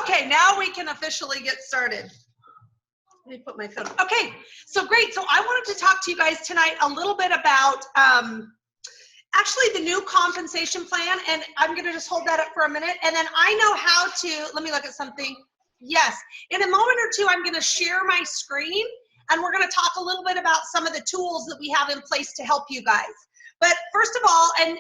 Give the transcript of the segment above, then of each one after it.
Okay, now we can officially get started. Let me put my phone. Okay, so great. So I wanted to talk to you guys tonight a little bit about actually the new compensation plan, and I'm going to just hold that up for a minute, and then I know how to, let me look at something. Yes, in a moment or two, I'm going to share my screen, and we're going to talk a little bit about some of the tools that we have in place to help you guys. But first of all, and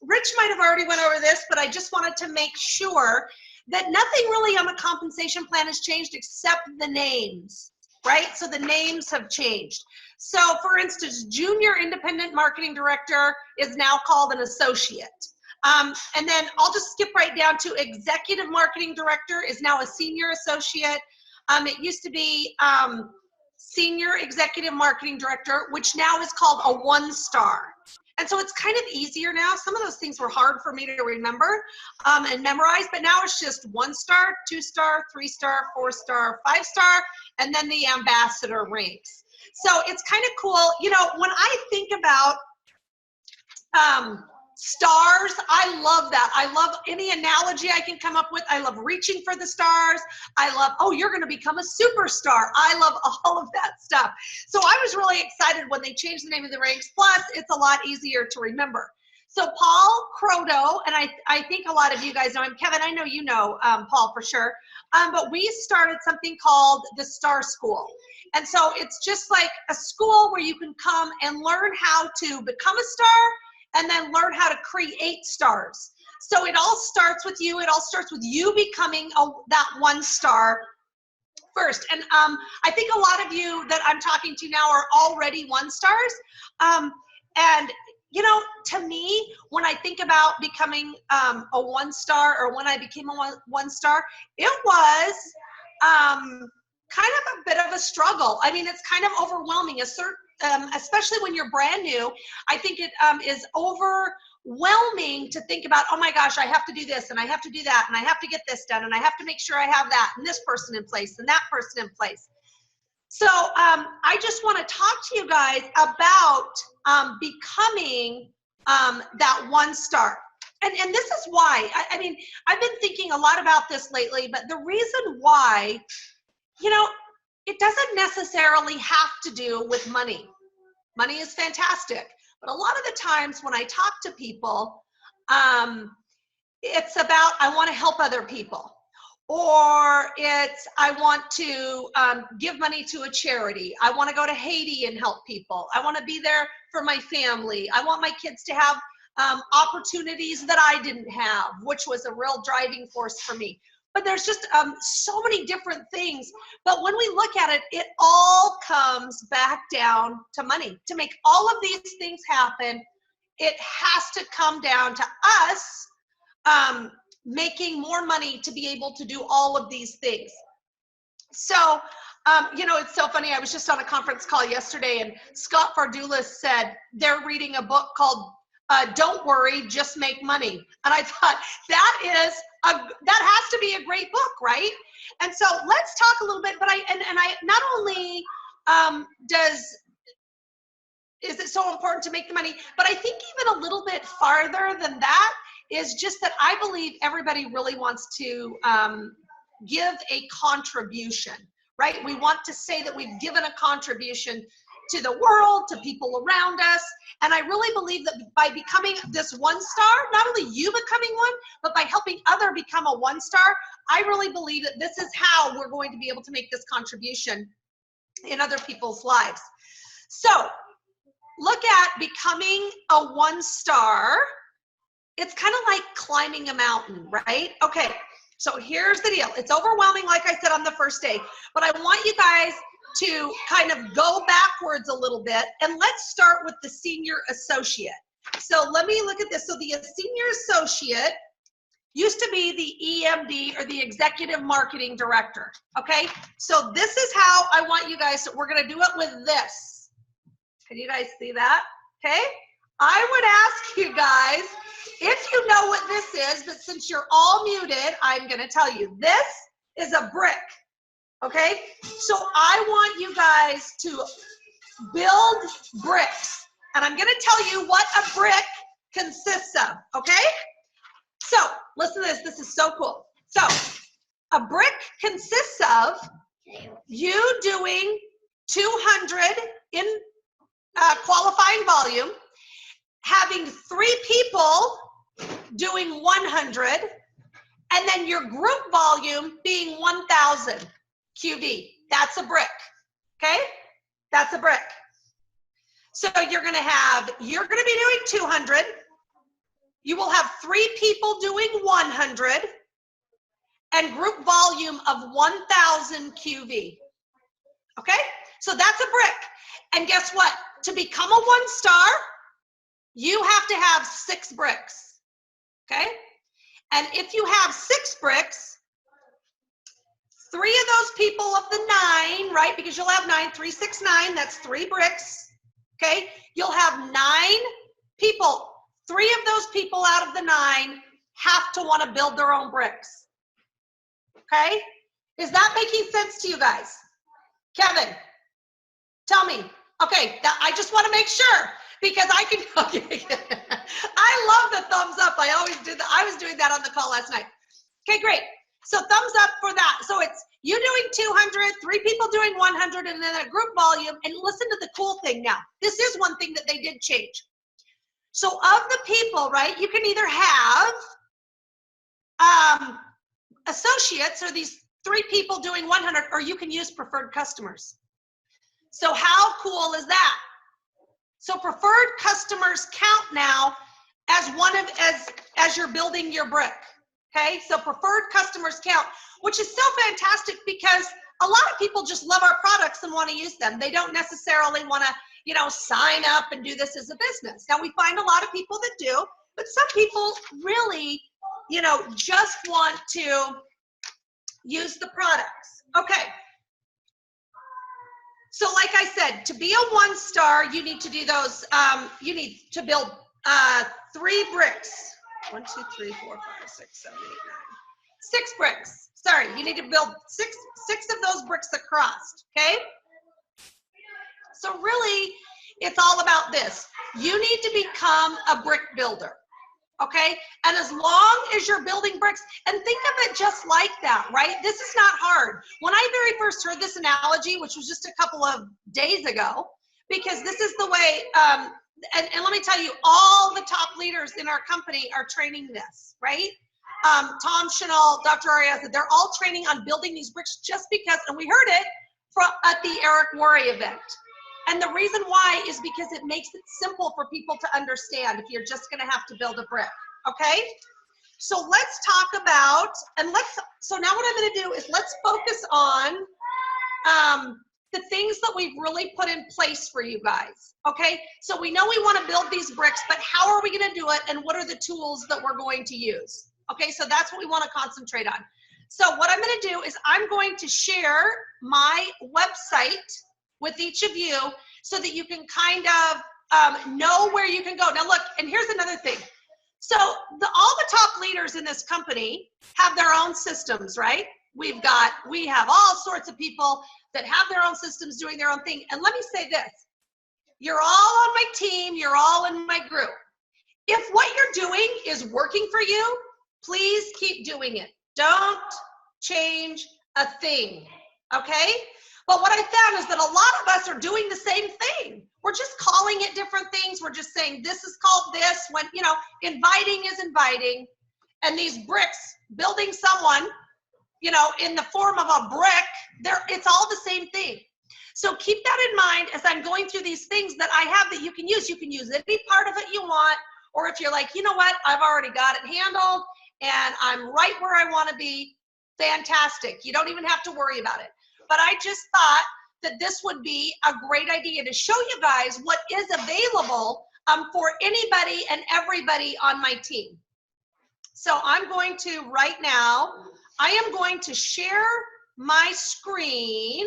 Rich might have already went over this, but I just wanted to make sure that nothing really on the compensation plan has changed except the names, right? So the names have changed. So for instance, junior independent marketing director is now called an associate. And then I'll just skip right down to executive marketing director is now a senior associate. It used to be senior executive marketing director, which now is called a 1-star. And so it's kind of easier now. Some of those things were hard for me to remember and memorize, but now it's just 1-star, 2-star, 3-star, 4-star, 5-star, and then the ambassador ranks. So it's kind of cool. You know, when I think about stars, I love that. I love any analogy I can come up with. I love reaching for the stars. I love, oh, you're going to become a superstar. I love all of that stuff. So I was really excited when they changed the name of the ranks. Plus, it's a lot easier to remember. So Paul Croto, and I think a lot of you guys know him. Kevin, I know you know Paul for sure. But we started something called the Star School. And so it's just like a school where you can come and learn how to become a star and then learn how to create stars. So it all starts with you. It all starts with you becoming that 1-star first. And I think a lot of you that I'm talking to now are already 1-stars. And you know, to me, when I think about becoming a 1-star, or when I became a 1-star, it was kind of a bit of a struggle. I mean, it's kind of overwhelming, especially when you're brand new. I think it is overwhelming to think about, oh my gosh, I have to do this and I have to do that and I have to get this done and I have to make sure I have that and this person in place and that person in place. So I just want to talk to you guys about becoming that 1-star. And this is why, I mean, I've been thinking a lot about this lately, but the reason why, you know, it doesn't necessarily have to do with money. Money is fantastic. But a lot of the times when I talk to people, it's about, I want to help other people. Or it's, I want to give money to a charity. I want to go to Haiti and help people. I want to be there for my family. I want my kids to have opportunities that I didn't have, which was a real driving force for me. But there's just so many different things. But when we look at it, it all comes back down to money. To make all of these things happen, it has to come down to us making more money to be able to do all of these things. So, you know, it's so funny. I was just on a conference call yesterday, and Scott Fardulis said they're reading a book called Don't Worry, Just Make Money. And I thought that has to be a great book, right? And so let's talk a little bit, but I not only is it so important to make the money, but I think even a little bit farther than that is just that I believe everybody really wants to give a contribution, right? We want to say that we've given a contribution to the world, to people around us. And I really believe that by becoming this 1-star, not only you becoming one, but by helping other become a 1-star, I really believe that this is how we're going to be able to make this contribution in other people's lives. So look at becoming a 1-star. It's kind of like climbing a mountain, right? Okay, so here's the deal. It's overwhelming, like I said on the first day, but I want you guys to kind of go backwards a little bit, and let's start with the senior associate. So let me look at this. So the senior associate used to be the EMD, or the executive marketing director, okay? So this is how I want you guys, we're gonna do it with this. Can you guys see that? Okay? I would ask you guys, if you know what this is, but since you're all muted, I'm gonna tell you. This is a brick, okay? So I want you guys to build bricks. And I'm gonna tell you what a brick consists of, okay? So listen to this, this is so cool. So A brick consists of you doing 200 in qualifying volume, having 3 people doing 100, and then your group volume being 1,000 QV. That's a brick, okay? That's a brick. So you're gonna be doing 200. You will have 3 people doing 100 and group volume of 1,000 QV, okay? So that's a brick. And guess what? To become a 1-star, you have to have 6 bricks, okay? And if you have 6 bricks, 3 of those people of the 9, right? Because you'll have 9, 3, 6, 9, that's 3 bricks, okay? You'll have 9 people. 3 of those people out of the 9 have to want to build their own bricks, okay? Is that making sense to you guys? Kevin, tell me. Okay, I just want to make sure because I can, okay. I love the thumbs up. I always do that. I was doing that on the call last night. Okay, great. So thumbs up for that. So it's you doing 200, 3 people doing 100, and then a group volume. And listen to the cool thing now. This is one thing that they did change. So of the people, right, you can either have associates, or these 3 people doing 100, or you can use preferred customers. So how cool is that? So preferred customers count now as as you're building your brick, okay? So preferred customers count, which is so fantastic because a lot of people just love our products and want to use them. They don't necessarily want to, you know, sign up and do this as a business. Now we find a lot of people that do, but some people really, you know, just want to use the products. Okay. So like I said, to be a 1-star, you need to do those, you need to build 3 bricks. 1, 2, 3, 4, 5, 6, 7, 8, 9. 6 bricks. Sorry, you need to build six of those bricks across, okay? So really, it's all about this. You need to become a brick builder, okay? And as long as you're building bricks, and think of it just like that, right? This is not hard. When I very first heard this analogy, which was just a couple of days ago, because this is the way, and let me tell you, all the top leaders in our company are training this, right? Tom Chanel, Dr. Arias, they're all training on building these bricks just because, and we heard it at the Eric Worre event. And the reason why is because it makes it simple for people to understand if you're just gonna have to build a brick, okay? So let's talk about, so now what I'm gonna do is let's focus on the things that we've really put in place for you guys, okay? So we know we wanna build these bricks, but how are we gonna do it and what are the tools that we're going to use? Okay, so that's what we wanna concentrate on. So what I'm gonna do is I'm going to share my website with each of you so that you can kind of know where you can go. Now look, and here's another thing. So all the top leaders in this company have their own systems, right? We have all sorts of people that have their own systems doing their own thing. And let me say this, you're all on my team, you're all in my group. If what you're doing is working for you, please keep doing it. Don't change a thing, okay? But what I found is that a lot of us are doing the same thing. We're just calling it different things. We're just saying this is called this, when, you know, inviting is inviting. And these bricks, building someone, you know, in the form of a brick, it's all the same thing. So keep that in mind as I'm going through these things that I have that you can use. You can use any part of it you want, or if you're like, you know what, I've already got it handled and I'm right where I want to be, fantastic. You don't even have to worry about it. But I just thought that this would be a great idea to show you guys what is available for anybody and everybody on my team. So I'm going to, right now, I am going to share my screen.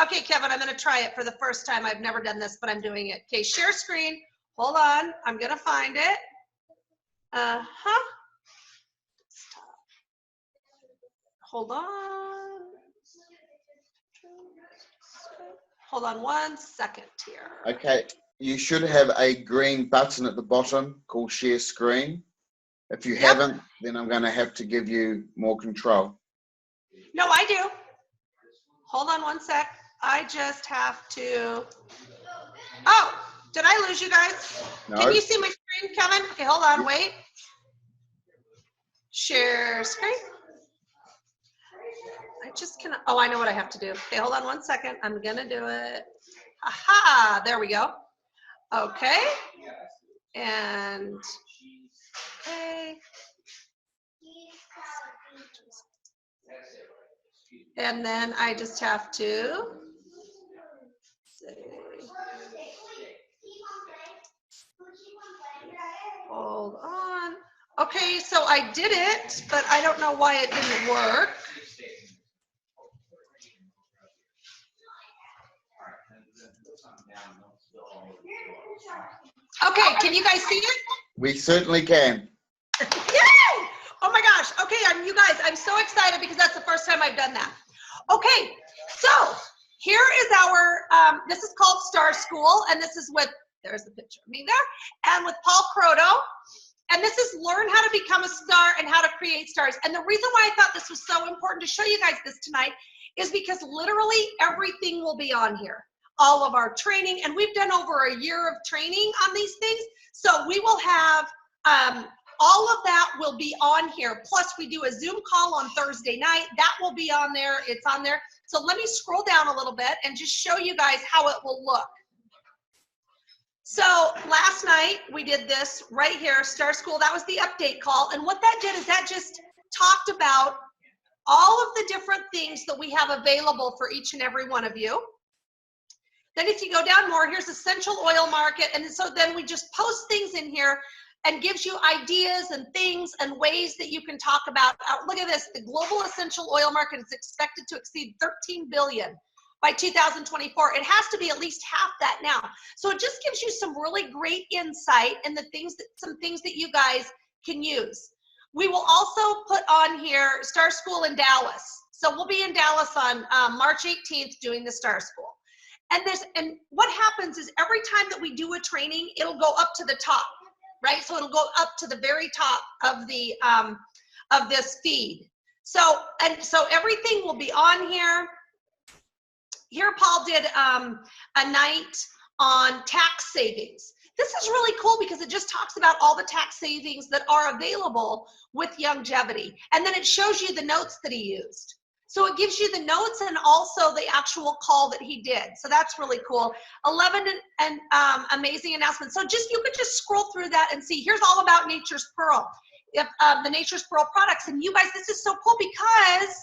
Okay, Kevin, I'm going to try it for the first time. I've never done this, but I'm doing it. Okay, share screen. Hold on. I'm going to find it. Hold on. Hold on 1 second here. Okay, you should have a green button at the bottom called share screen. If you haven't, then I'm going to have to give you more control. No, I do. Hold on one sec. I just have to. Oh, did I lose you guys? No. Can you see my screen, Kevin? Okay, hold on, wait. Share screen. I just cannot. Oh, I know what I have to do. Okay, hold on one second. I'm gonna do it. Aha, there we go. Okay. And okay. And then I just have to say, hold on. Okay, so I did it, but I don't know why it didn't work. Okay, can you guys see it? We certainly can. Yay! Oh my gosh. Okay, you guys, I'm so excited because that's the first time I've done that. Okay, so here is our, this is called Star School, and this is with, there's the picture of me there, and with Paul Croto. And this is learn how to become a star and how to create stars. And the reason why I thought this was so important to show you guys this tonight is because literally everything will be on here. All of our training, and we've done over a year of training on these things. So we will have, all of that will be on here. Plus we do a Zoom call on Thursday night. That will be on there, it's on there. So let me scroll down a little bit and just show you guys how it will look. So last night we did this right here, Star School. That was the update call. And what that did is that just talked about all of the different things that we have available for each and every one of you. Then if you go down more, here's essential oil market. And so then we just post things in here and gives you ideas and things and ways that you can talk about. Look at this, the global essential oil market is expected to exceed 13 billion by 2024. It has to be at least half that now. So it just gives you some really great insight and some things that you guys can use. We will also put on here Star School in Dallas. So we'll be in Dallas on March 18th doing the Star School. And what happens is every time that we do a training, it'll go up to the top, right? So it'll go up to the very top of the of this feed. So everything will be on here. Here, Paul did a night on tax savings. This is really cool because it just talks about all the tax savings that are available with Youngevity. And then it shows you the notes that he used. So it gives you the notes and also the actual call that he did. So that's really cool. 11 amazing announcements. So you could just scroll through that and see, here's all about Nature's Pearl, the Nature's Pearl products. And you guys, this is so cool because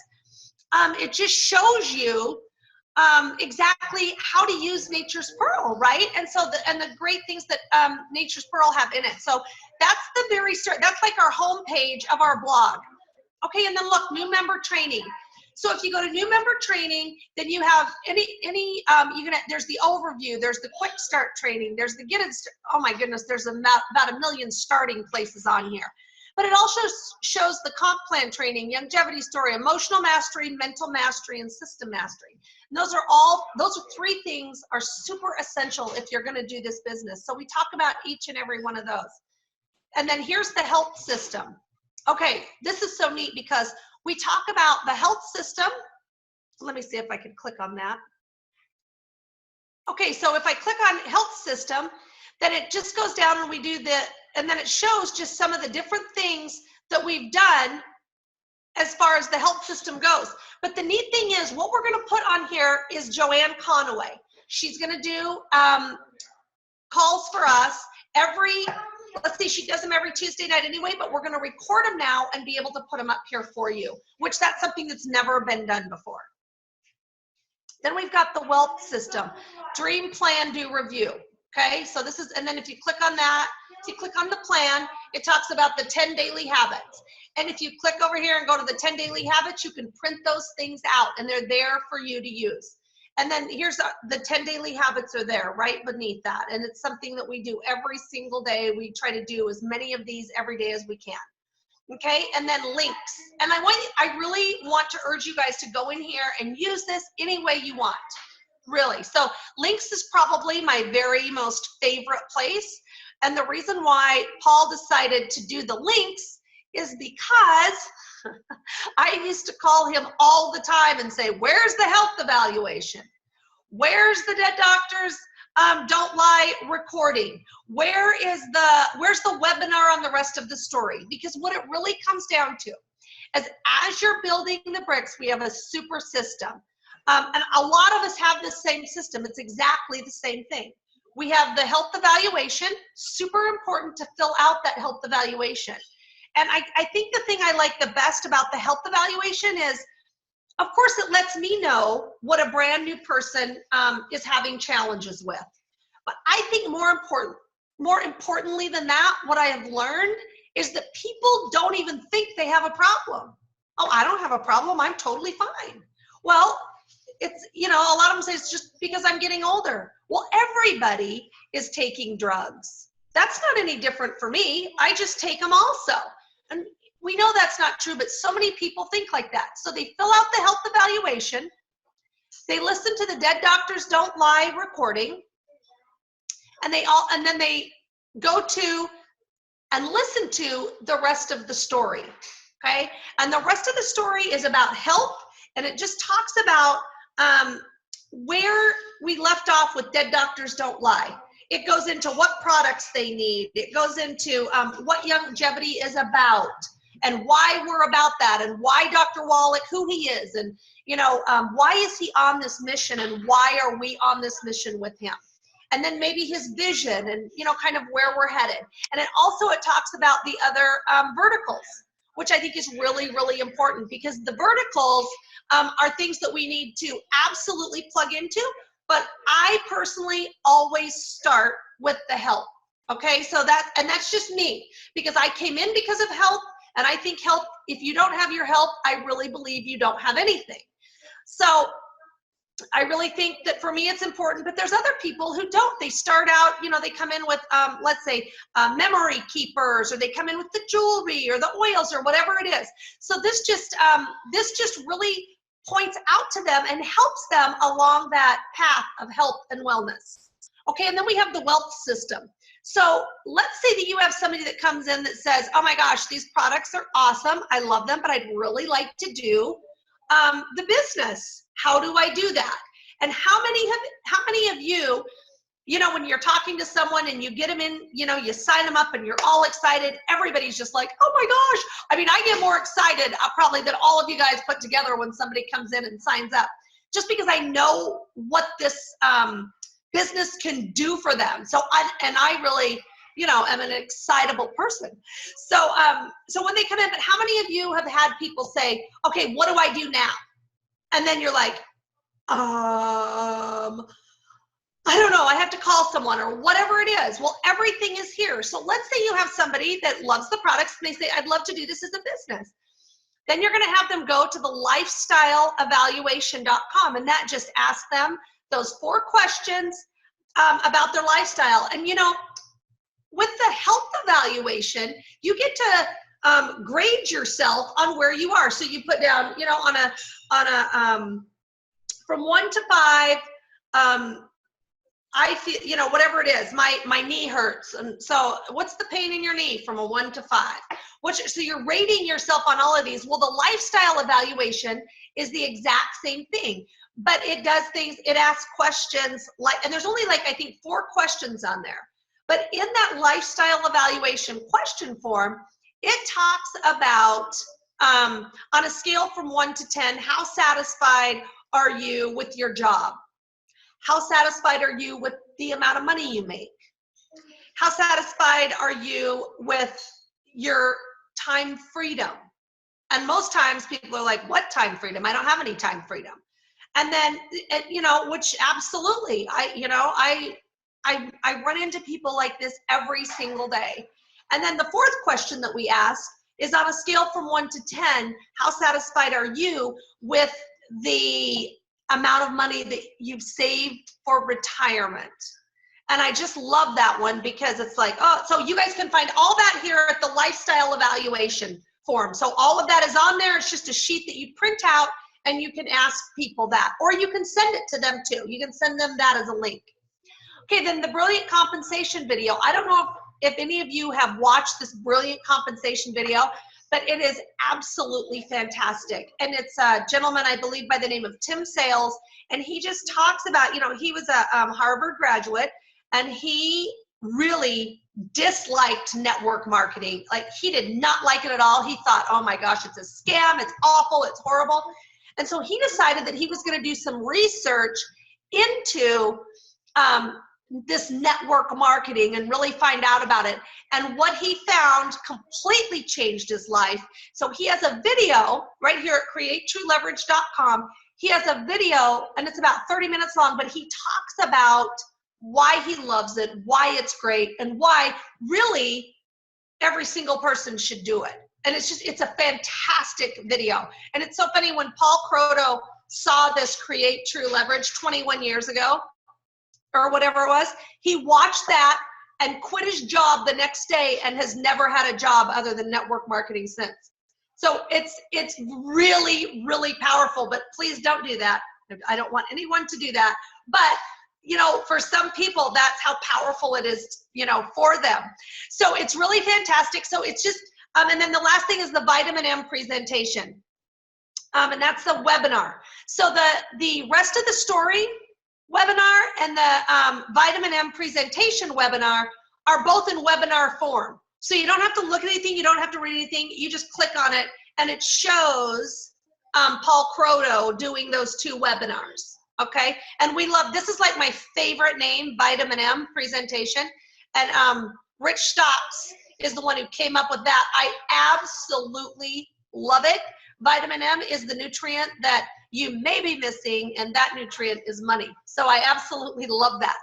it just shows you exactly how to use Nature's Pearl, right? And so the great things that Nature's Pearl have in it. So that's the very start. That's like our home page of our blog. Okay, and then look, new member training. So if you go to new member training, then you have there's the overview, there's the quick start training, there's the oh my goodness, there's about 1 million starting places on here. But it also shows the comp plan training, Youngevity story, emotional mastery, mental mastery, and system mastery. And those are 3 things are super essential if you're gonna do this business. So we talk about each and every one of those. And then here's the health system. Okay, this is so neat because we talk about the health system. Let me see if I can click on that. Okay, so if I click on health system, then it just goes down and we do and then it shows just some of the different things that we've done as far as the health system goes. But the neat thing is what we're gonna put on here is Joanne Conaway. She's gonna do calls for us let's see, she does them every Tuesday night anyway, but we're gonna record them now and be able to put them up here for you, which that's something that's never been done before. Then we've got the wealth system, dream, plan, do, review. Okay, so this is, and then if you click on that, if you click on the plan, it talks about the 10 daily habits. And if you click over here and go to the 10 daily habits, you can print those things out and they're there for you to use. And then here's the 10 daily habits are there right beneath that. And it's something that we do every single day. We try to do as many of these every day as we can. Okay, and then links. And I really want to urge you guys to go in here and use this any way you want, really. So links is probably my very most favorite place. And the reason why Paul decided to do the links is because I used to call him all the time and say, where's the health evaluation? Where's the Dead Doctors Don't Lie recording? Where's the webinar on the rest of the story? Because what it really comes down to is, as you're building the bricks, we have a super system. And a lot of us have the same system. It's exactly the same thing. We have the health evaluation, super important to fill out that health evaluation. And I think the thing I like the best about the health evaluation is, of course, it lets me know what a brand new person is having challenges with. But I think more importantly than that, what I have learned is that people don't even think they have a problem. Oh, I don't have a problem. I'm totally fine. Well, it's, a lot of them say it's just because I'm getting older. Well, everybody is taking drugs. That's not any different for me. I just take them also. And we know that's not true, but so many people think like that. So they fill out the health evaluation. They listen to the Dead Doctors Don't Lie recording. And then they go to and listen to the rest of the story. Okay? And the rest of the story is about health, and it just talks about where we left off with Dead Doctors Don't Lie. It goes into what products they need. It goes into what longevity is about and why we're about that, and why Dr. Wallach, who he is, and why is he on this mission, and why are we on this mission with him? And then maybe his vision and kind of where we're headed. And it talks about the other verticals, which I think is really, really important, because the verticals are things that we need to absolutely plug into. But I personally always start with the health. Okay, so that's just me, because I came in because of health, and I think health, if you don't have your health, I really believe you don't have anything. So I really think that for me it's important, but there's other people who don't. They start out, they come in with, let's say, memory keepers, or they come in with the jewelry or the oils or whatever it is. So this just really points out to them and helps them along that path of health and wellness. Okay, and then we have the wealth system. So let's say that you have somebody that comes in that says, oh my gosh, these products are awesome. I love them, but I'd really like to do the business. How do I do that? And how many of you, when you're talking to someone and you get them in, you sign them up and you're all excited, everybody's just like, oh my gosh. I mean, I get more excited probably than all of you guys put together when somebody comes in and signs up, just because I know what this business can do for them. So I really, am an excitable person. So when they come in, but how many of you have had people say, okay, what do I do now? And then you're like, I don't know, I have to call someone or whatever it is. Well, everything is here. So let's say you have somebody that loves the products and they say, I'd love to do this as a business. Then you're going to have them go to the lifestyleevaluation.com, and that just asks them those 4 questions about their lifestyle. And with the health evaluation, you get to grade yourself on where you are. So you put down, on a from 1 to 5, I feel, whatever it is, my knee hurts. And so what's the pain in your knee from a 1 to 5? So you're rating yourself on all of these. Well, the lifestyle evaluation is the exact same thing, but it does things, it asks questions and there's only I think 4 questions on there. But in that lifestyle evaluation question form, it talks about, on a scale from 1 to 10, how satisfied are you with your job? How satisfied are you with the amount of money you make? How satisfied are you with your time freedom? And most times people are like, what time freedom? I don't have any time freedom. And then, which absolutely, I run into people like this every single day. And then the 4th question that we ask is, on a scale from 1 to 10, how satisfied are you with the amount of money that you've saved for retirement? And I just love that one, because it's like, oh, so you guys can find all that here at the lifestyle evaluation form. So all of that is on there. It's just a sheet that you print out, and you can ask people that, or you can send it to them too. You can send them that as a link. Okay, then the brilliant compensation video. I don't know if any of you have watched this brilliant compensation video, but it is absolutely fantastic. And it's a gentleman, I believe, by the name of Tim Sales, and he just talks about, you know, he was a Harvard graduate, and he really disliked network marketing. Like, he did not like it at all. He thought, oh my gosh, it's a scam, it's awful, it's horrible. And so he decided that he was going to do some research into this network marketing and really find out about it. And what he found completely changed his life. So he has a video right here at createtrueleverage.com. He has a video, and it's about 30 minutes long, but he talks about why he loves it, why it's great, and why really every single person should do it. And it's a fantastic video. And it's so funny, when Paul Croto saw this Create True Leverage 21 years ago, or whatever it was, he watched that and quit his job the next day and has never had a job other than network marketing since. So it's really, really powerful, but please don't do that. I don't want anyone to do that. But, you know, for some people, that's how powerful it is, you know, for them. So it's really fantastic. So it's just, and then the last thing is the vitamin M presentation. And that's the webinar. So the rest of the story webinar and the vitamin M presentation webinar are both in webinar form. So you don't have to look at anything, you don't have to read anything, you just click on it and it shows Paul Croto doing those two webinars, okay? And we love, this is like my favorite name, vitamin M presentation. And Rich Stocks is the one who came up with that. I absolutely love it. Vitamin M is the nutrient that you may be missing, and that nutrient is money. So I absolutely love that.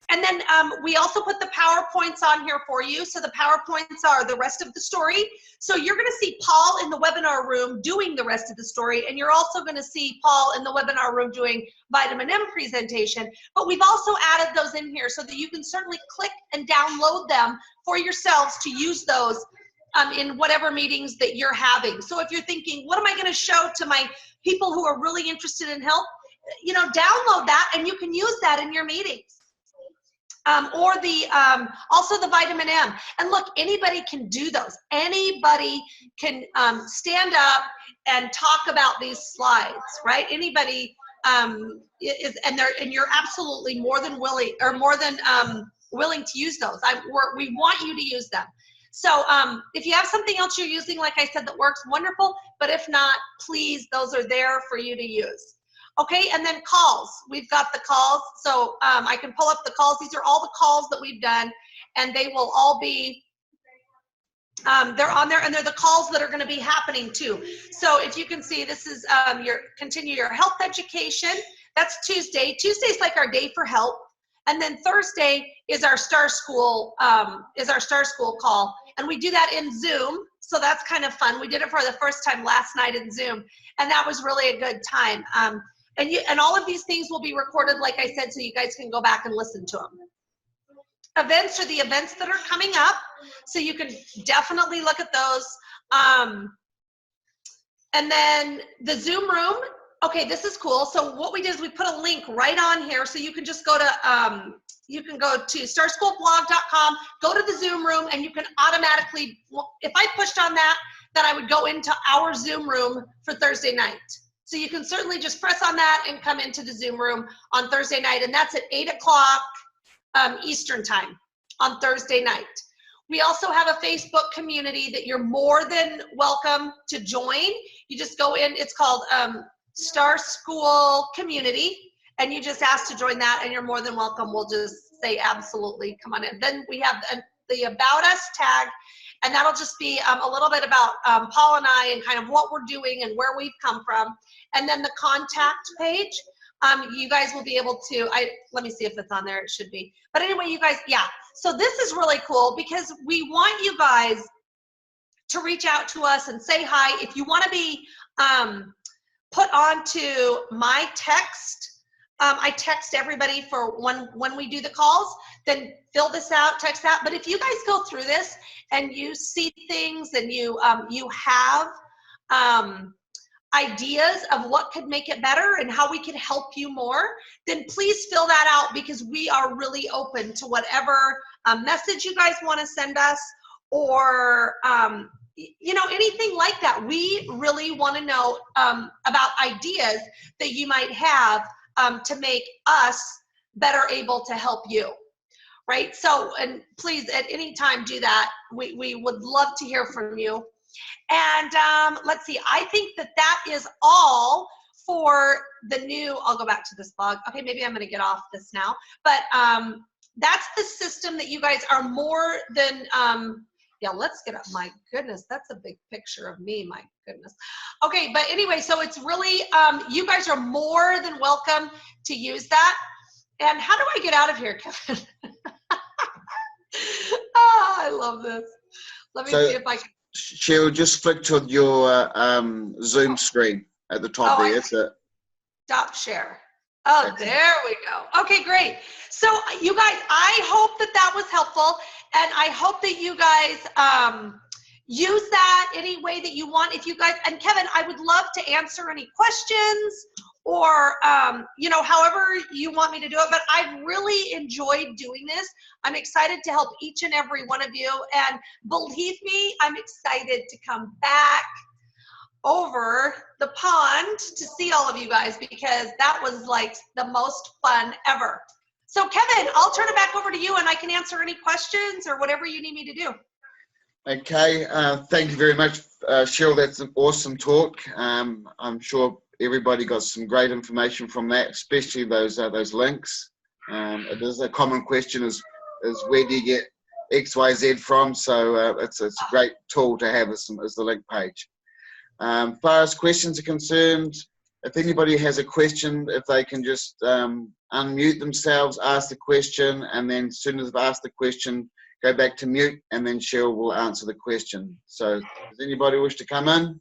And then we also put the PowerPoints on here for you. So the PowerPoints are the rest of the story. So you're going to see Paul in the webinar room doing the rest of the story, and you're also going to see Paul in the webinar room doing vitamin M presentation. But we've also added those in here so that you can certainly click and download them for yourselves to use those in whatever meetings that you're having. So if you're thinking, what am I going to show to my people who are really interested in health? You know, download that and you can use that in your meetings. Or also the vitamin M. And look, anybody can do those. Anybody can stand up and talk about these slides, right? Anybody and you're absolutely more than willing to use those. We want you to use them. So if you have something else you're using, like I said, that works, wonderful. But if not, please, those are there for you to use. Okay, and then calls. We've got the calls. So I can pull up the calls. These are all the calls that we've done, and they will all be, they're on there, and they're the calls that are going to be happening too. So if you can see, this is continue your health education. That's Tuesday. Tuesday's like our day for help. And then Thursday is our Star School call, and we do that in Zoom. So that's kind of fun. We did it for the first time last night in Zoom, and that was really a good time. And all of these things will be recorded, like I said, so you guys can go back and listen to them. Events are the events that are coming up, so you can definitely look at those. And then the Zoom room. Okay, this is cool. So what we did is we put a link right on here, so you can just go to starschoolblog.com, go to the Zoom room, and you can automatically, if I pushed on that, then I would go into our Zoom room for Thursday night. So you can certainly just press on that and come into the Zoom room on Thursday night, and that's at 8 o'clock Eastern time on Thursday night. We also have a Facebook community that you're more than welcome to join. You just go in, it's called Star School Community, and you just ask to join that, and you're more than welcome. We'll just say absolutely, come on in. Then we have the About Us tag, and that'll just be a little bit about Paul and I and kind of what we're doing and where we've come from. And then the contact page, you guys will be able to, let me see if it's on there, it should be. But anyway, you guys, yeah. So this is really cool because we want you guys to reach out to us and say hi. If you want to be put onto my text, I text everybody for when we do the calls, then fill this out, text that. But if you guys go through this and you see things and you have ideas of what could make it better and how we can help you more, then please fill that out, because we are really open to whatever message you guys want to send us, or you know, anything like that. We really want to know about ideas that you might have to make us better able to help you. Right? So, and please at any time do that. We would love to hear from you. And let's see, I think that is all for the new, I'll go back to this blog. Okay, maybe I'm going to get off this now. But that's the system that you guys are more than, yeah, let's get up. My goodness, that's a big picture of me. My goodness. Okay, but anyway, so it's really, you guys are more than welcome to use that. And how do I get out of here, Kevin? Oh, I love this. Let me see if I can. Sheryl, just flick to your Zoom screen at the top there. That's it. Stop share. Oh, there we go. Okay, great. So you guys, I hope that was helpful, and I hope that you guys use that any way that you want. If you guys, and Kevin, I would love to answer any questions or you know, however you want me to do it, but I've really enjoyed doing this. I'm excited to help each and every one of you, and believe me, I'm excited to come back over the pond to see all of you guys, because that was like the most fun ever. So Kevin, I'll turn it back over to you, and I can answer any questions or whatever you need me to do. Okay, thank you very much, Sheryl. That's an awesome talk. I'm sure everybody got some great information from that, especially those links. It is a common question: is where do you get XYZ from? So it's a great tool to have as the link page. Far as questions are concerned, if anybody has a question, if they can just unmute themselves, ask the question, and then as soon as they've asked the question, go back to mute, and then Sheryl will answer the question. So does anybody wish to come in?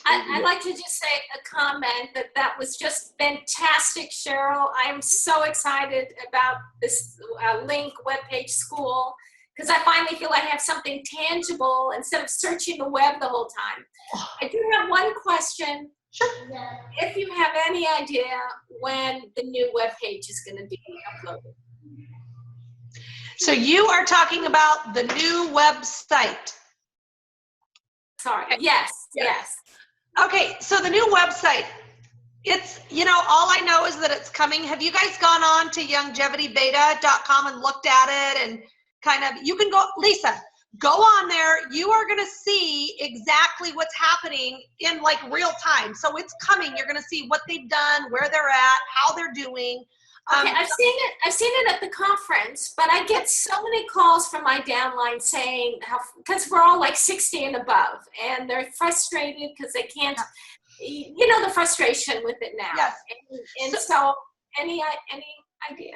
I'd like to just say a comment that was just fantastic, Sheryl. I am so excited about this link webpage school, because I finally feel I have something tangible instead of searching the web the whole time. I do have one question. Sure. If you have any idea when the new webpage is going to be uploaded. So you are talking about the new website. Sorry. Yes. Okay, so the new website, it's, you know, all I know is that it's coming. Have you guys gone on to youngevityBeta.com and looked at it and kind of, you can go, Lisa, go on there. You are going to see exactly what's happening in like real time. So it's coming. You're going to see what they've done, where they're at, how they're doing. Okay, I've seen it at the conference, but I get so many calls from my downline saying how, because we're all like 60 and above, and they're frustrated because they can't, you know, the frustration with it now. Yes. And so any idea?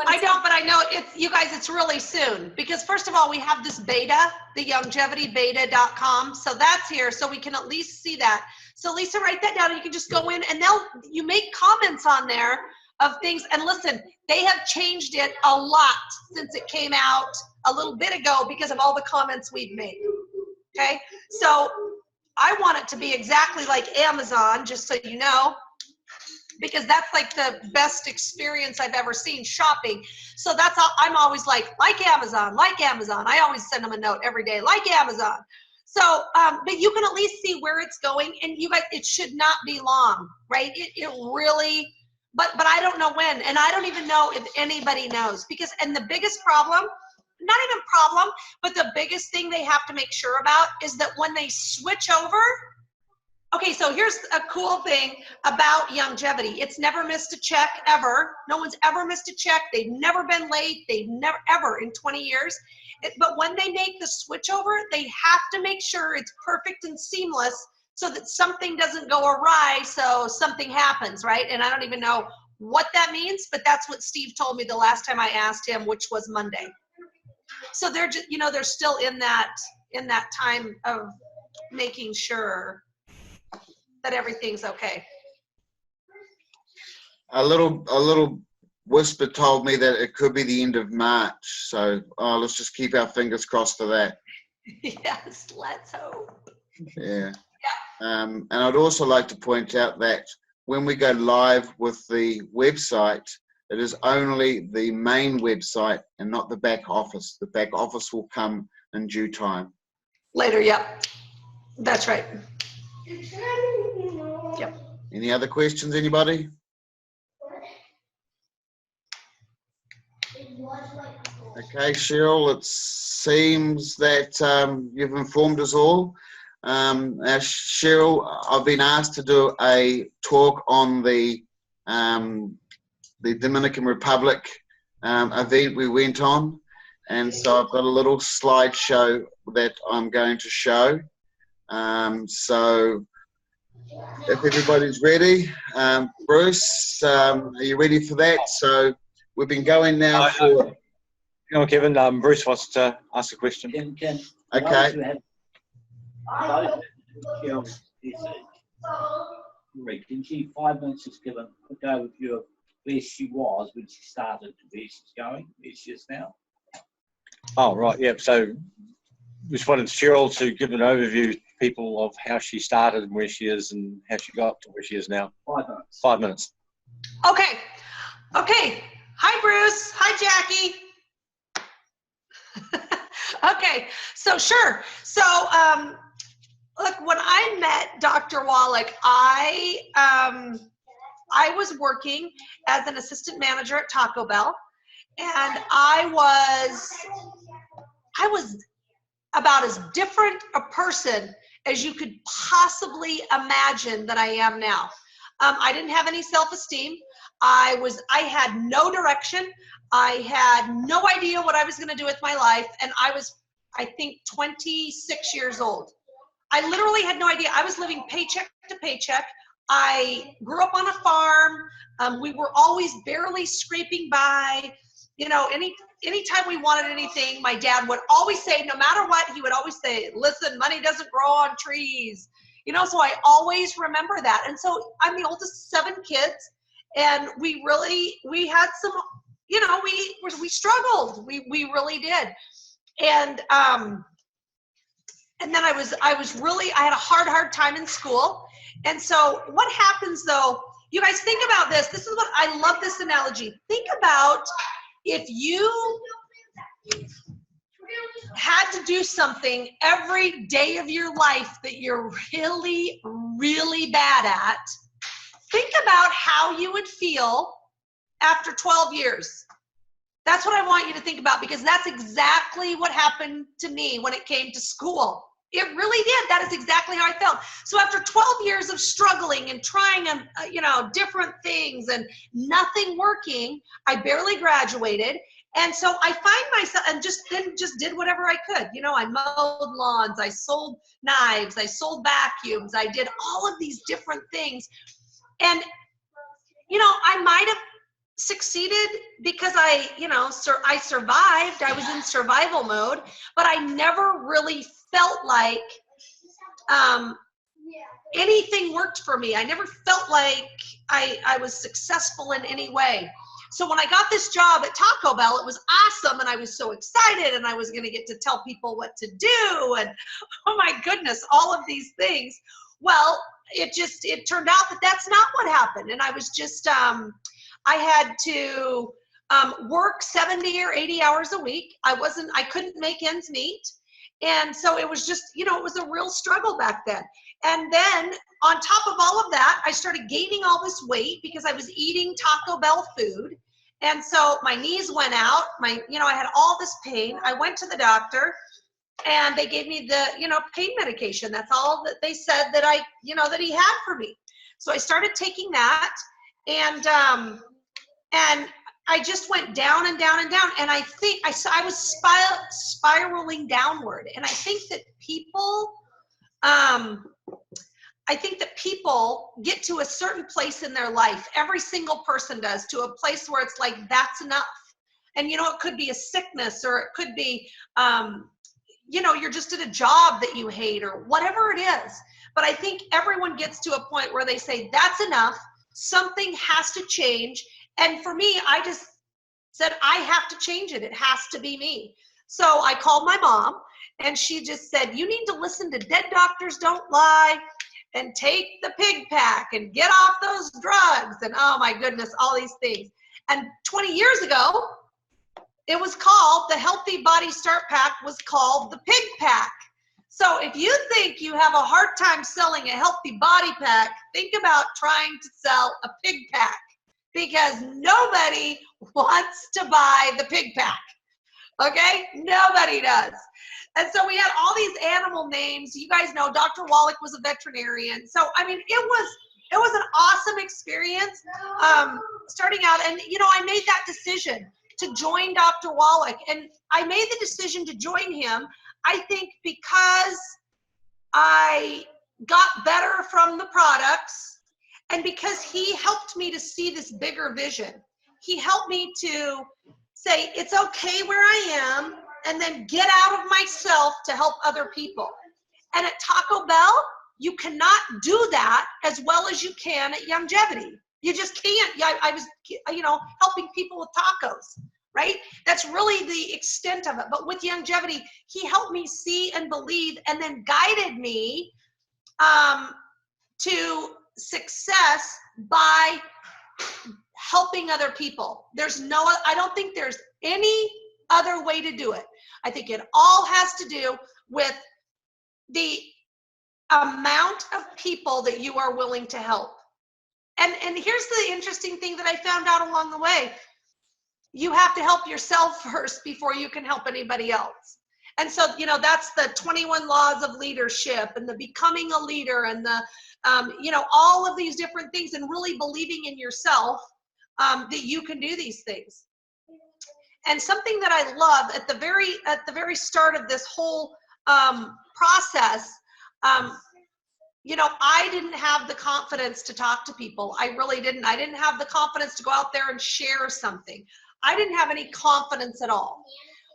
I don't, but I know it's, you guys, it's really soon, because first of all, we have this beta, the YoungevityBeta.com. So that's here, so we can at least see that. So Lisa, write that down, and you can just go in, and you make comments on there of things. And listen, they have changed it a lot since it came out a little bit ago because of all the comments we've made. Okay, so I want it to be exactly like Amazon, just so you know, because that's like the best experience I've ever seen shopping. So that's all, I'm always like Amazon, like Amazon. I always send them a note every day, like Amazon. So, but you can at least see where it's going, and you guys, it should not be long, right? It really, but I don't know when, and I don't even know if anybody knows, because, and the biggest problem, not even problem, but the biggest thing they have to make sure about is that when they switch over, okay, so here's a cool thing about Youngevity. It's never missed a check, ever. No one's ever missed a check. They've never been late. They've never, ever in 20 years. But when they make the switch over, they have to make sure it's perfect and seamless so that something doesn't go awry, so something happens, right? And I don't even know what that means, but that's what Steve told me the last time I asked him, which was Monday. So they're just, you know, they're still in that time of making sure that everything's okay. A little whisper told me that it could be the end of March. So let's just keep our fingers crossed for that. Yes, let's hope. Yeah. And I'd also like to point out that when we go live with the website, it is only the main website and not the back office. The back office will come in due time. Later, yep. That's right. Yep. Any other questions, anybody? Okay, Cheryl, it seems that you've informed us all. Cheryl, I've been asked to do a talk on the Dominican Republic event we went on, and so I've got a little slideshow that I'm going to show. So if everybody's ready, Bruce, are you ready for that? So we've been going now for... No, Kevin, Bruce wants to ask a question. Okay. Can she 5 minutes just give a quick overview of where she was when she started to where she's going, where she is now? Oh, right, yeah. So just wanted Cheryl to give an overview to people of how she started and where she is and how she got to where she is now. 5 minutes. 5 minutes. Okay. Okay. Hi, Bruce. Hi, Jackie. Okay. So sure. So, look, when I met Dr. Wallach, I was working as an assistant manager at Taco Bell, and I was about as different a person as you could possibly imagine that I am now. I didn't have any self-esteem. I had no direction. I had no idea what I was going to do with my life, and I was, I think, 26 years old. I literally had no idea. I was living paycheck to paycheck. I grew up on a farm. We were always barely scraping by. You know, anytime we wanted anything, my dad would always say, no matter what, he would always say, listen, money doesn't grow on trees. You know, so I always remember that. And so I'm the oldest of 7 kids, and we had some, you know, we struggled. We really did. And then I had a hard time in school. And so what happens though, you guys think about this. This is what, I love this analogy. Think about if you had to do something every day of your life that you're really, really bad at, think about how you would feel after 12 years. That's what I want you to think about, because that's exactly what happened to me when it came to school. It really did. That is exactly how I felt. So after 12 years of struggling and trying, you know, different things and nothing working, I barely graduated. And so I find myself, and just did whatever I could. You know, I mowed lawns, I sold knives, I sold vacuums, I did all of these different things. And, you know, I might have succeeded because I survived. I was in survival mode, but I never really felt like anything worked for me. I never felt like I was successful in any way. So when I got this job at Taco Bell, it was awesome, and I was so excited, and I was going to get to tell people what to do, and oh my goodness, all of these things. Well, it turned out that that's not what happened, and I was just I had to work 70 or 80 hours a week. I couldn't make ends meet. And so it was just, you know, it was a real struggle back then. And then on top of all of that, I started gaining all this weight because I was eating Taco Bell food. And so my knees went out, I had all this pain. I went to the doctor, and they gave me the, pain medication. That's all that they said that that he had for me. So I started taking that, and I just went down and down and down. And I think I was spiraling downward. And I think that people get to a certain place in their life. Every single person does, to a place where it's like, that's enough. And, it could be a sickness, or it could be, you're just at a job that you hate, or whatever it is. But I think everyone gets to a point where they say, that's enough. Something has to change. And for me, I just said, I have to change it. It has to be me. So I called my mom, and she just said, you need to listen to Dead Doctors Don't Lie, and take the pig pack, and get off those drugs, and oh my goodness, all these things. And 20 years ago, it was called, the Healthy Body Start Pack was called the pig pack. So if you think you have a hard time selling a healthy body pack, think about trying to sell a pig pack, because nobody wants to buy the pig pack. Okay? Nobody does. And so we had all these animal names. You guys know Dr. Wallach was a veterinarian. So, I mean, it was an awesome experience starting out. And, you know, I made that decision to join Dr. Wallach. And I made the decision to join him, I think, because I got better from the products and because he helped me to see this bigger vision. He helped me to say, it's okay where I am, and then get out of myself to help other people. And at Taco Bell, you cannot do that as well as you can at Longevity. You just can't. I was, you know, helping people with tacos, right? That's really the extent of it. But with Longevity, he helped me see and believe, and then guided me to success by helping other people. I don't think there's any other way to do it. I think it all has to do with the amount of people that you are willing to help. And here's the interesting thing that I found out along the way. You have to help yourself first before you can help anybody else. And so, you know, that's the 21 laws of leadership and the becoming a leader and the, you know, all of these different things, and really believing in yourself that you can do these things. And something that I love at the very start of this whole process, you know, I didn't have the confidence to talk to people. I really didn't. I didn't have the confidence to go out there and share something. I didn't have any confidence at all.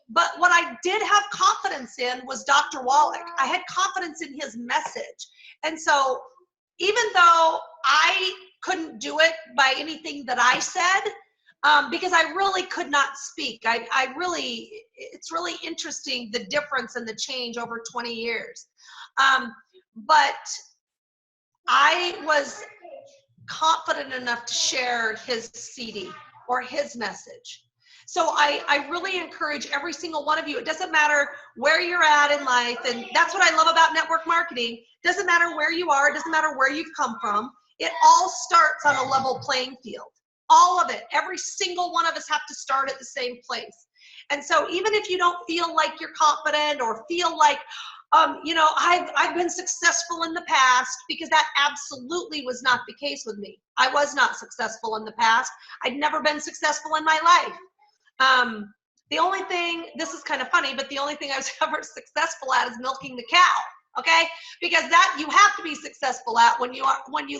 But what I did have confidence in was Dr. Wallach. I had confidence in his message. And so even though I couldn't do it by anything that I said, because I really could not speak. It's really interesting, the difference and the change over 20 years. But I was confident enough to share his CD or his message. So I really encourage every single one of you. It doesn't matter where you're at in life, and that's what I love about network marketing. It doesn't matter where you are. It doesn't matter where you've come from. It all starts on a level playing field. All of it. Every single one of us have to start at the same place. And so even if you don't feel like you're confident or feel like, you know, I've been successful in the past, because that absolutely was not the case with me. I was not successful in the past. I'd never been successful in my life. The only thing, this is kind of funny, but the only thing I was ever successful at is milking the cow. Okay, because that you have to be successful at when you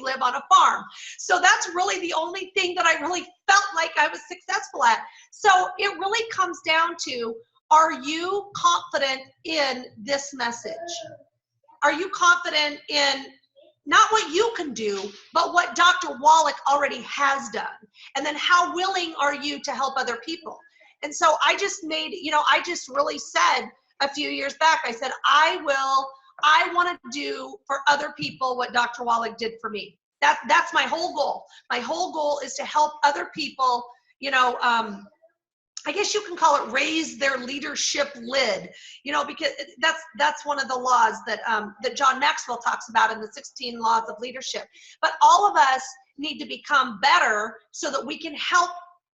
live on a farm. So that's really the only thing that I really felt like I was successful at. So it really comes down to, are you confident in this message? Are you confident in not what you can do, but what Dr. Wallach already has done? And then how willing are you to help other people? And so I just really said a few years back, I said, I want to do for other people what Dr. Wallach did for me. That's my whole goal. My whole goal is to help other people, you know, I guess you can call it raise their leadership lid, you know, because that's one of the laws that John Maxwell talks about in the 16 laws of leadership. But all of us need to become better so that we can help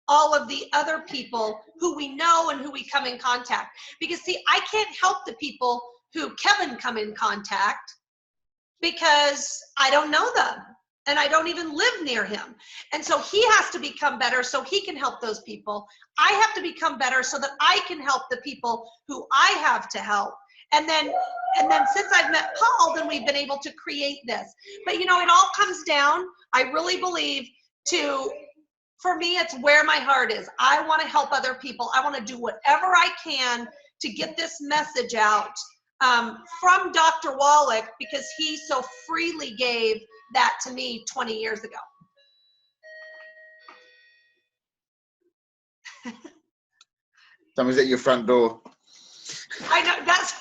all of the other people who we know and who we come in contact. Because see, I can't help the people who Kevin come in contact because I don't know them and I don't even live near him. And so he has to become better so he can help those people. I have to become better so that I can help the people who I have to help. And then since I've met Paul, then we've been able to create this. But you know, it all comes down, I really believe, for me, it's where my heart is. I want to help other people. I want to do whatever I can to get this message out from Dr. Wallach, because he so freely gave that to me 20 years ago. Someone's at your front door. I know, that's,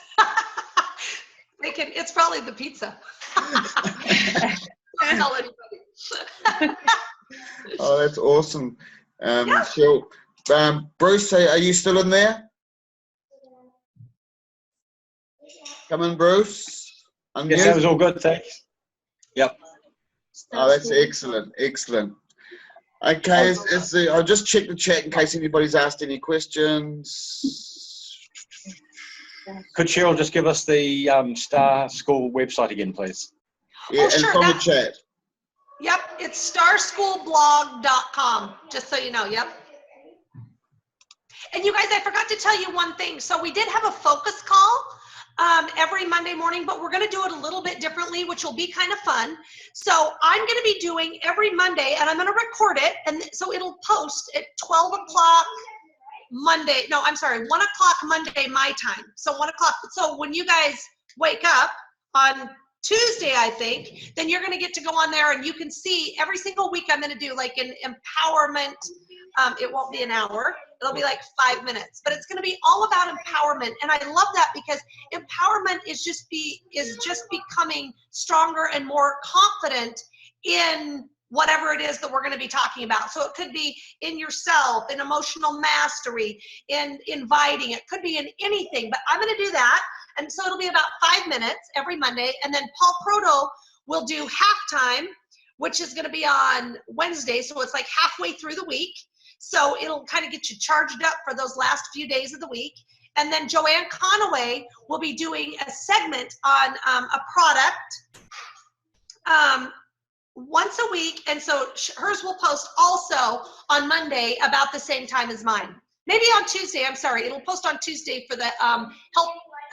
it's probably the pizza. Don't tell anybody. Oh, that's awesome. Yeah. Cheryl, Bruce, are you still in there? Come in, Bruce. Unmute. Yes, that was all good, thanks. Yep. Oh, that's excellent. Excellent. Okay, I'll just check the chat in case anybody's asked any questions. Could Cheryl just give us the Star School website again, please? Yeah, and sure, from the chat. Yep, it's starschoolblog.com, just so you know, yep. And you guys, I forgot to tell you one thing. So we did have a focus call every Monday morning, but we're going to do it a little bit differently, which will be kind of fun. So I'm going to be doing every Monday, and I'm going to record it, and so it'll post at 12 o'clock Monday. No, I'm sorry, 1 o'clock Monday my time. So 1 o'clock. So when you guys wake up on Tuesday, I think, then you're going to get to go on there, and you can see every single week I'm going to do like an empowerment. It won't be an hour. It'll be like 5 minutes, but it's going to be all about empowerment. And I love that because empowerment is just becoming stronger and more confident in whatever it is that we're going to be talking about. So it could be in yourself, in emotional mastery, in inviting. It could be in anything, but I'm going to do that. And so it'll be about 5 minutes every Monday. And then Paul Proto will do halftime, which is going to be on Wednesday. So it's like halfway through the week. So it'll kind of get you charged up for those last few days of the week. And then Joanne Conaway will be doing a segment on a product once a week. And so hers will post also on Monday about the same time as mine. Maybe on Tuesday, I'm sorry. It'll post on Tuesday for the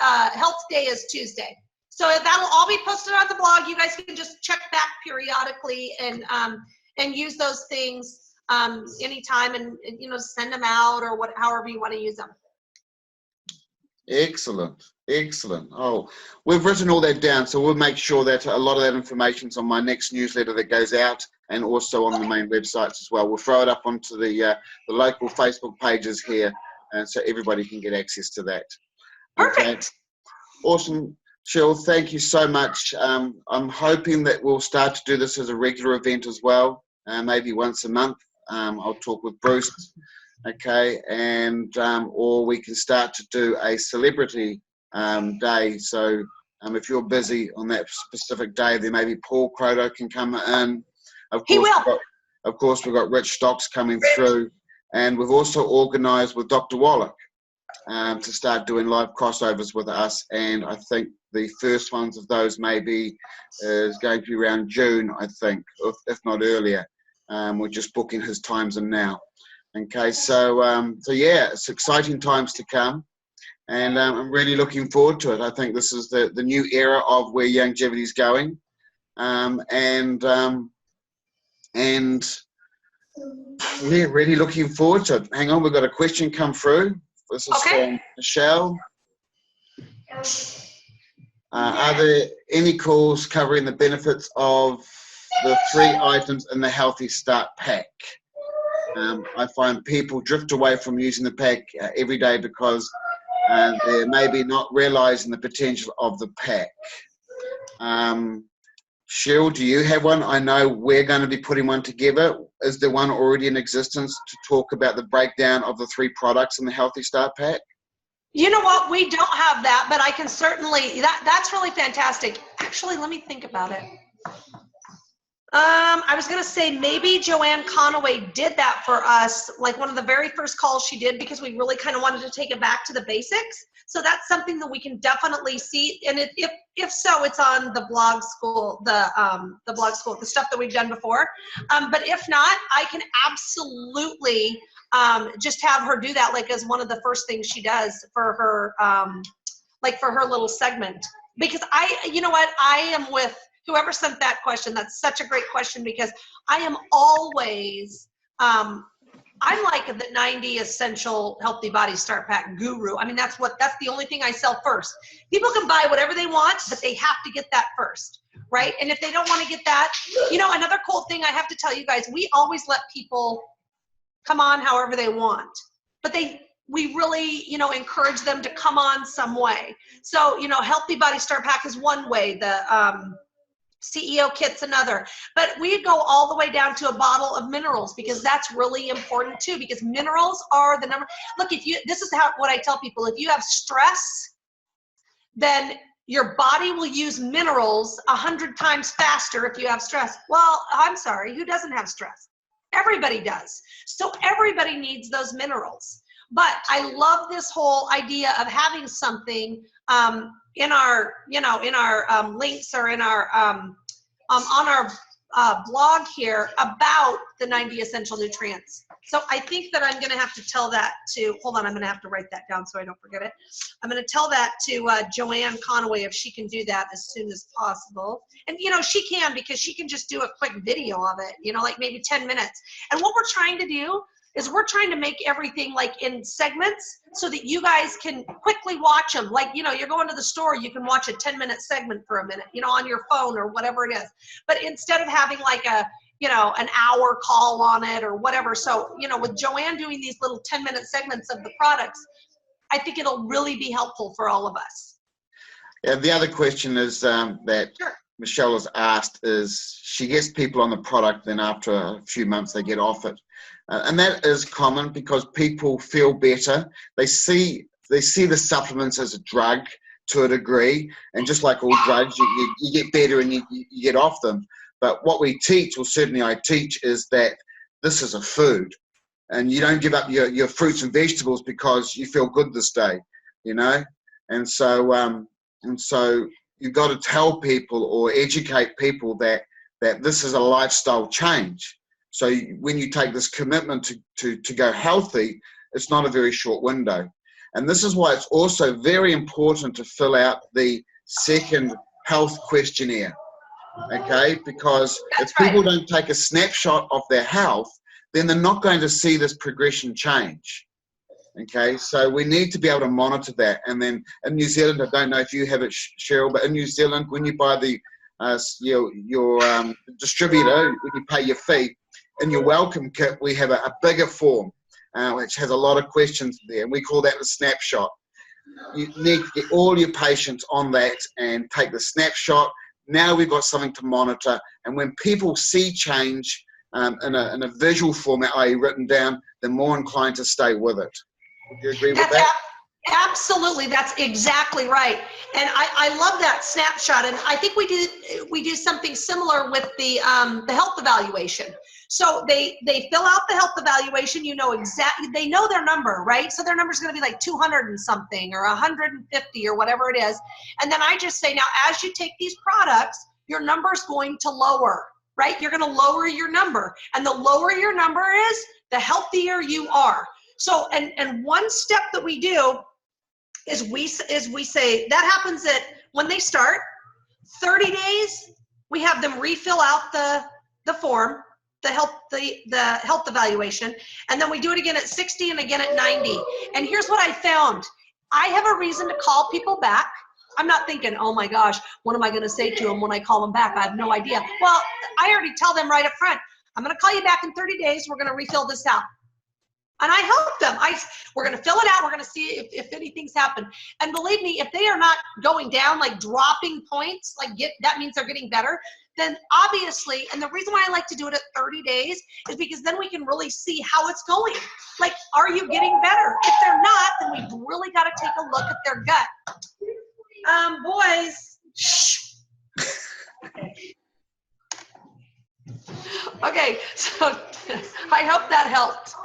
health day is Tuesday. So that'll all be posted on the blog. You guys can just check back periodically and use those things anytime, and send them out or however you want to use them. Excellent. Excellent. Oh, we've written all that down, so we'll make sure that a lot of that information's on my next newsletter that goes out, and also on the main websites as well. We'll throw it up onto the local Facebook pages here, and so everybody can get access to that. Perfect. Okay. Awesome. Cheryl, thank you so much. I'm hoping that we'll start to do this as a regular event as well, maybe once a month. I'll talk with Bruce, okay, and or we can start to do a celebrity day. So if you're busy on that specific day, then maybe Paul Croto can come in. He will. Of course, we've got Rich Stocks coming through, and we've also organised with Dr. Wallach to start doing live crossovers with us. And I think the first ones of those maybe is going to be around June, I think, if not earlier. We're just booking his times in now. Okay, so yeah, it's exciting times to come, and I'm really looking forward to it. I think this is the new era of where longevity is going, and we're really looking forward to it. Hang on, we've got a question come through. This is from Michelle. Are there any calls covering the benefits of the 3 items in the Healthy Start pack? I find people drift away from using the pack every day because they're maybe not realizing the potential of the pack. Cheryl, do you have one? I know we're going to be putting one together. Is there one already in existence to talk about the breakdown of the 3 products in the Healthy Start pack? You know what? We don't have that, but I can certainly, that's really fantastic. Actually, let me think about it. I was going to say maybe Joanne Conaway did that for us, like one of the very first calls she did, because we really kind of wanted to take it back to the basics. So that's something that we can definitely see. And if so, it's on the blog school, the stuff that we've done before. But if not, I can absolutely just have her do that, like as one of the first things she does for her, like for her little segment. Because you know what, I am with whoever sent that question. That's such a great question, because I am always, I'm like the 90 essential healthy body start pack guru. I mean, that's the only thing I sell first. People can buy whatever they want, but they have to get that first, right? And if they don't want to get that, another cool thing I have to tell you guys, we always let people come on however they want, but we really, encourage them to come on some way. So, Healthy Body Start Pack is one way, the CEO kit's another, but we go all the way down to a bottle of minerals, because that's really important too, because minerals are the number. Look, this is what I tell people, if you have stress, then your body will use minerals 100 times faster if you have stress. Well, I'm sorry, who doesn't have stress? Everybody does. So everybody needs those minerals. But I love this whole idea of having something in our, in our links or in our, on our blog here about the 90 essential nutrients. So I think that I'm going to have to tell that to, hold on, I'm going to have to write that down so I don't forget it. I'm going to tell that to Joanne Conaway if she can do that as soon as possible. And, she can, because she can just do a quick video of it, like maybe 10 minutes. And what we're trying to do is we're trying to make everything like in segments so that you guys can quickly watch them. Like, you're going to the store, you can watch a 10-minute segment for a minute, on your phone or whatever it is. But instead of having like an hour call on it or whatever. So, with Joanne doing these little 10-minute segments of the products, I think it'll really be helpful for all of us. Yeah, the other question is that Sure. Michelle has asked is she gets people on the product, then after a few months they get off it. And that is common because people feel better. They see the supplements as a drug to a degree, and just like all drugs, you get better and you get off them. But what we teach, or certainly I teach, is that this is a food, and you don't give up your fruits and vegetables because you feel good this day, And so you've got to tell people or educate people that this is a lifestyle change. So when you take this commitment to go healthy, it's not a very short window. And this is why it's also very important to fill out the second health questionnaire, okay? Because if people don't take a snapshot of their health, then they're not going to see this progression change, okay? So we need to be able to monitor that. And then in New Zealand, I don't know if you have it, Sheryl, but in New Zealand, when you buy your distributor, when you pay your fee, in your welcome kit, we have a bigger form, which has a lot of questions there. And we call that the snapshot. You need to get all your patients on that and take the snapshot. Now we've got something to monitor. And when people see change in a visual format, i.e. written down, they're more inclined to stay with it. Would you agree with that? Absolutely, that's exactly right. And I love that snapshot. And I think we do something similar with the health evaluation. So they fill out the health evaluation, they know their number, right? So their number is going to be like 200 and something or 150 or whatever it is. And then I just say, now, as you take these products, your number is going to lower, right? You're going to lower your number. And the lower your number is, the healthier you are. So, and one step that we do is we say that happens when they start 30 days, we have them refill out the form, the health evaluation, and then we do it again at 60 and again at 90. And here's what I found. I have a reason to call people back. I'm not thinking, oh my gosh, what am I going to say to them when I call them back? I have no idea. Well, I already tell them right up front, I'm going to call you back in 30 days. We're going to refill this out. And I help them. We're going to fill it out. We're going to see if anything's happened. And believe me, if they are not going down, like dropping points, that means they're getting better, then obviously, and the reason why I like to do it at 30 days is because then we can really see how it's going. Like, are you getting better? If they're not, then we've really got to take a look at their gut. Boys, shh. Okay, so I hope that helped.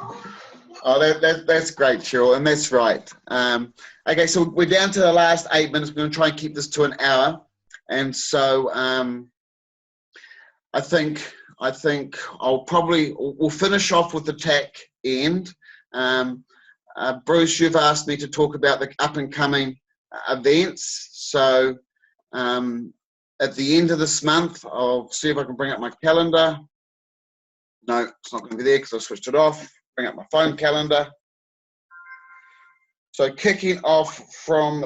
Oh, that's great, Sheryl, and that's right. Okay, so we're down to the last 8 minutes. We're going to try and keep this to an hour, and so I think we'll finish off with the TAC end. Bruce, you've asked me to talk about the up and coming events. So at the end of this month, I'll see if I can bring up my calendar. No, it's not going to be there because I switched it off. Bring up my phone calendar. So kicking off from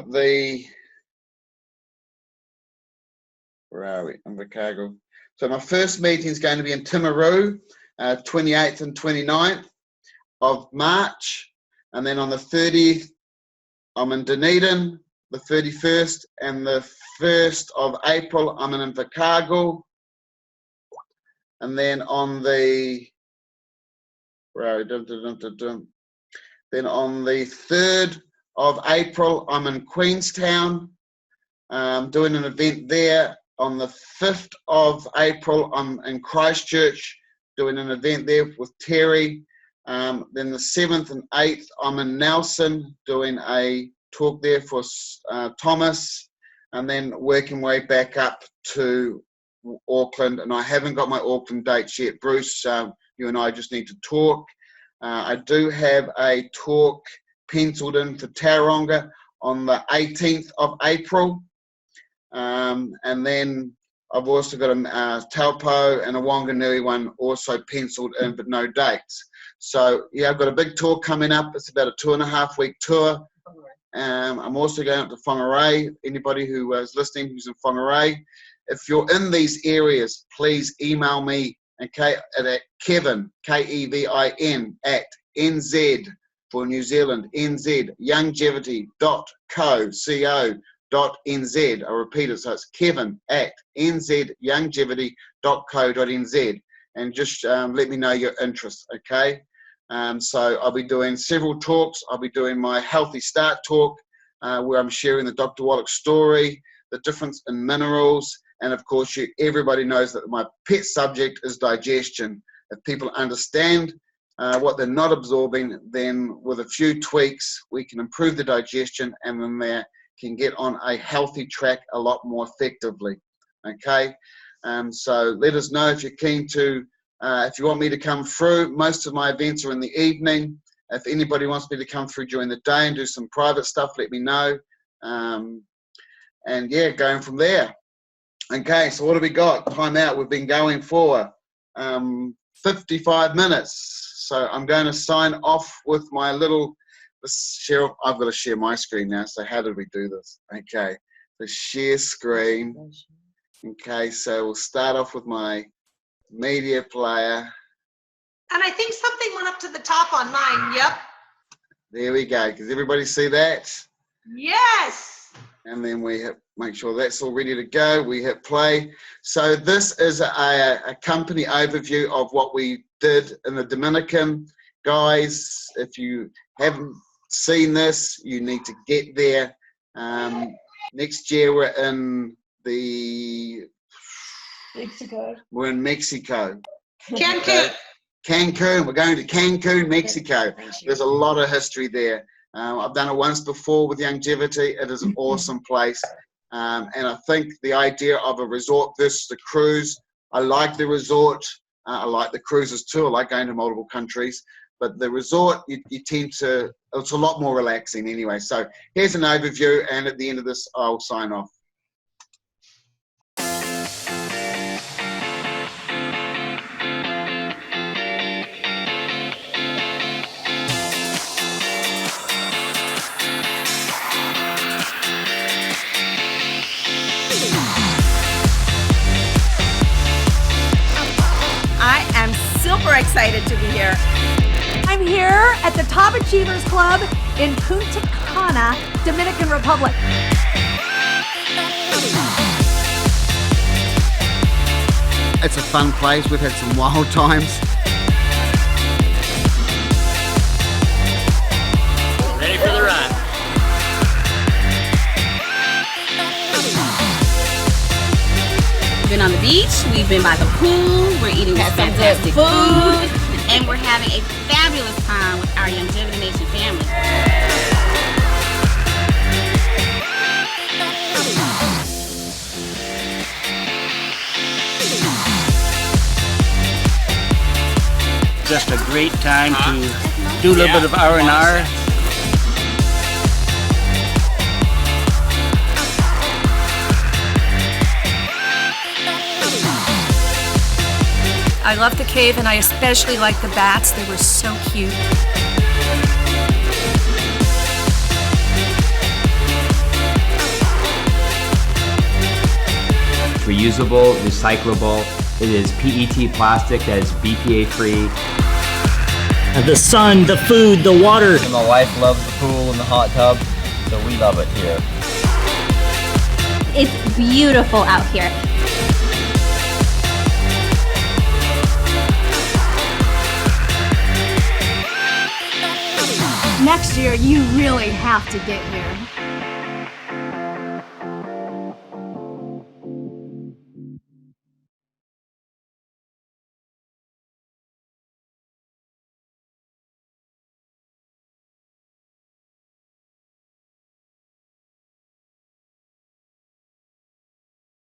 where are we? Invercargill. So my first meeting is going to be in Timaru, 28th and 29th of March. And then on the 30th, I'm in Dunedin, the 31st and the 1st of April, I'm in Invercargill. And then on the Then on the 3rd of April, I'm in Queenstown. doing an event there. On the 5th of April, I'm in Christchurch doing an event there with Terry. Then the 7th and 8th, I'm in Nelson doing a talk there for Thomas, and then working way back up to Auckland. And I haven't got my Auckland dates yet. Bruce, you and I just need to talk. I do have a talk penciled in for Tauranga on the 18th of April. And then I've also got a Taupo and a Wanganui one also penciled in, but no dates. So yeah, I've got a big tour coming up. It's about a 2.5-week tour. I'm also going up to Whangarei. Anybody who is listening who's in Whangarei, if you're in these areas, please email me, okay, at Kevin, Kevin, at NZ for New Zealand, NZ, youngevity.co.nz. I repeat it, so it's Kevin at nzyoungevity.co.nz, and just let me know your interest, okay? So I'll be doing several talks. I'll be doing my Healthy Start talk, where I'm sharing the Dr. Wallach story, the difference in minerals, and of course, everybody knows that my pet subject is digestion. If people understand what they're not absorbing, then with a few tweaks, we can improve the digestion, and then they can get on a healthy track a lot more effectively, okay? So let us know if you're keen to, if you want me to come through. Most of my events are in the evening. If anybody wants me to come through during the day and do some private stuff, let me know. And yeah, going from there. Okay, so what have we got? Time out. We've been going for 55 minutes. So I'm going to sign off with my little, Sheryl, I've got to share my screen now. So how did we do this? Okay, the share screen. Okay, so we'll start off with my media player. And I think something went up to the top on mine. Yep. There we go. Does everybody see that? Yes. And then we make sure that's all ready to go. We hit play. So this is a company overview of what we did in the Dominican. Guys, if you haven't seen this, you need to get there. Next year we're in Mexico. We're in Mexico. Cancun. Cancun. We're going to Cancun, Mexico. There's a lot of history there. I've done it once before with Youngevity. It is an awesome place. And I think the idea of a resort versus a cruise, I like the resort. I like the cruises too. I like going to multiple countries. But the resort, you tend to, it's a lot more relaxing anyway. So here's an overview. And at the end of this, I'll sign off. I am super excited to be here. I'm here at the Top Achievers Club in Punta Cana, Dominican Republic. It's a fun place. We've had some wild times. Ready for the run. Been on the beach, we've been by the pool, we're eating some fantastic food, and we're having a fabulous time with our Youngevity Nation family. Just a great time to do a little bit of R&R. I love the cave, and I especially like the bats. They were so cute. Reusable, recyclable. It is PET plastic that is BPA free. The sun, the food, the water. And my wife loves the pool and the hot tub, so we love it here. It's beautiful out here. Next year, you really have to get here.